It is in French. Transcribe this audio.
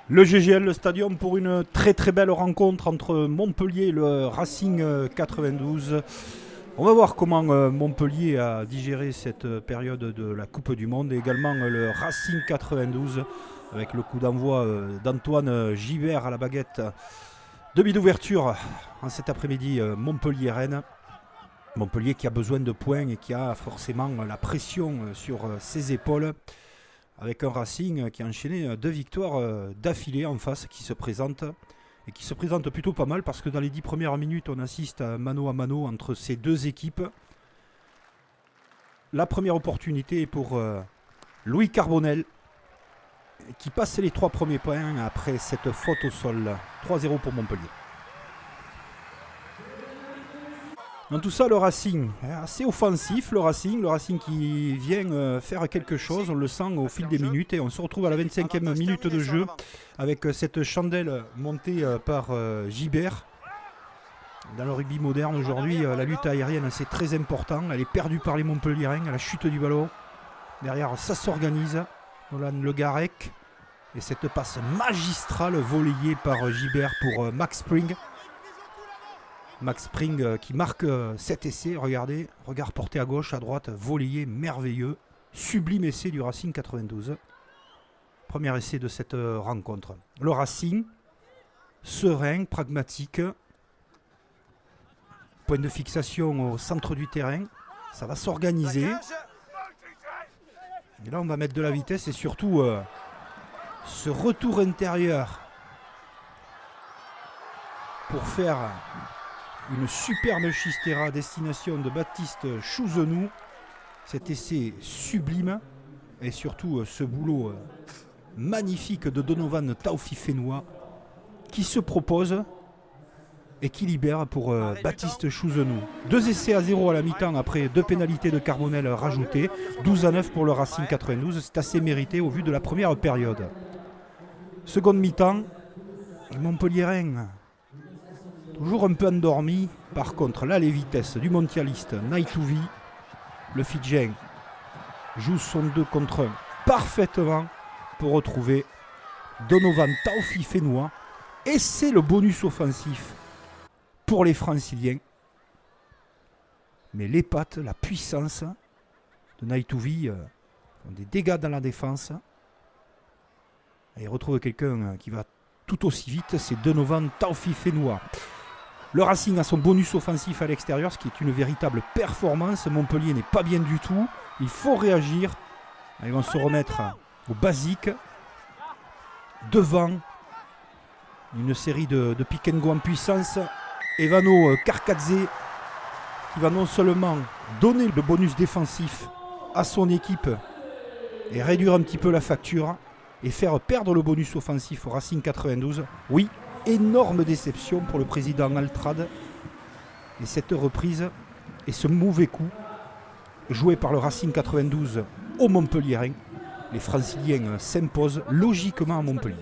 Le GGL, le Stadium, pour une très très belle rencontre entre Montpellier et le Racing 92. On va voir comment Montpellier a digéré cette période de la Coupe du Monde et également le Racing 92 avec le coup d'envoi d'Antoine Gibert à la baguette. Demi d'ouverture en cet après-midi Montpellier-Rennes. Montpellier qui a besoin de points et qui a forcément la pression sur ses épaules, avec un Racing qui a enchaîné 2 victoires d'affilée en face, qui se présente et qui se présente plutôt pas mal, parce que dans les 10 premières minutes on assiste à mano entre ces deux équipes. La première opportunité est pour Louis Carbonel, qui passe les 3 premiers points après cette faute au sol. 3-0 pour Montpellier. Dans tout ça, le Racing, assez offensif, le Racing qui vient faire quelque chose, on le sent au fil des minutes, et on se retrouve à la 25e minute de jeu avec cette chandelle montée par Gibert. Dans le rugby moderne aujourd'hui, la lutte aérienne c'est très important, elle est perdue par les Montpelliérains à la chute du ballon. Derrière ça s'organise, Nolan Le Garec, et cette passe magistrale volleyée par Gibert pour Max Spring. Max Spring qui marque cet essai, regardez, regard porté à gauche, à droite, volleyé, merveilleux, sublime essai du Racing 92. Premier essai de cette rencontre. Le Racing, serein, pragmatique, point de fixation au centre du terrain, ça va s'organiser. Et là on va mettre de la vitesse et surtout ce retour intérieur pour faire une superbe chistera à destination de Baptiste Chouzenou. Cet essai sublime et surtout ce boulot magnifique de Donovan Taofifénois qui se propose et qui libère pour Baptiste Chouzenou. 2 essais à 0 à la mi-temps après 2 pénalités de Carbonel rajoutées. 12-9 pour le Racing 92. C'est assez mérité au vu de la première période. Seconde mi-temps, Montpellier-Rennes toujours un peu endormi. Par contre, là, les vitesses du mondialiste Naitouvi, le Fidjien, joue son 2 contre 1 parfaitement pour retrouver Donovan Taofifénois. Et c'est le bonus offensif pour les Franciliens. Mais les pattes, la puissance de Naitouvi font des dégâts dans la défense. Et il retrouve quelqu'un qui va tout aussi vite, c'est Donovan Taofifénois. Le Racing a son bonus offensif à l'extérieur, ce qui est une véritable performance. Montpellier n'est pas bien du tout. Il faut réagir. Ils vont se remettre au basique. Devant une série de pick and go en puissance. Evano Karkadze qui va non seulement donner le bonus défensif à son équipe et réduire un petit peu la facture et faire perdre le bonus offensif au Racing 92. Oui, énorme déception pour le président Altrad. Et cette reprise et ce mauvais coup joué par le Racing 92 au Montpelliérain. Les Franciliens s'imposent logiquement à Montpellier.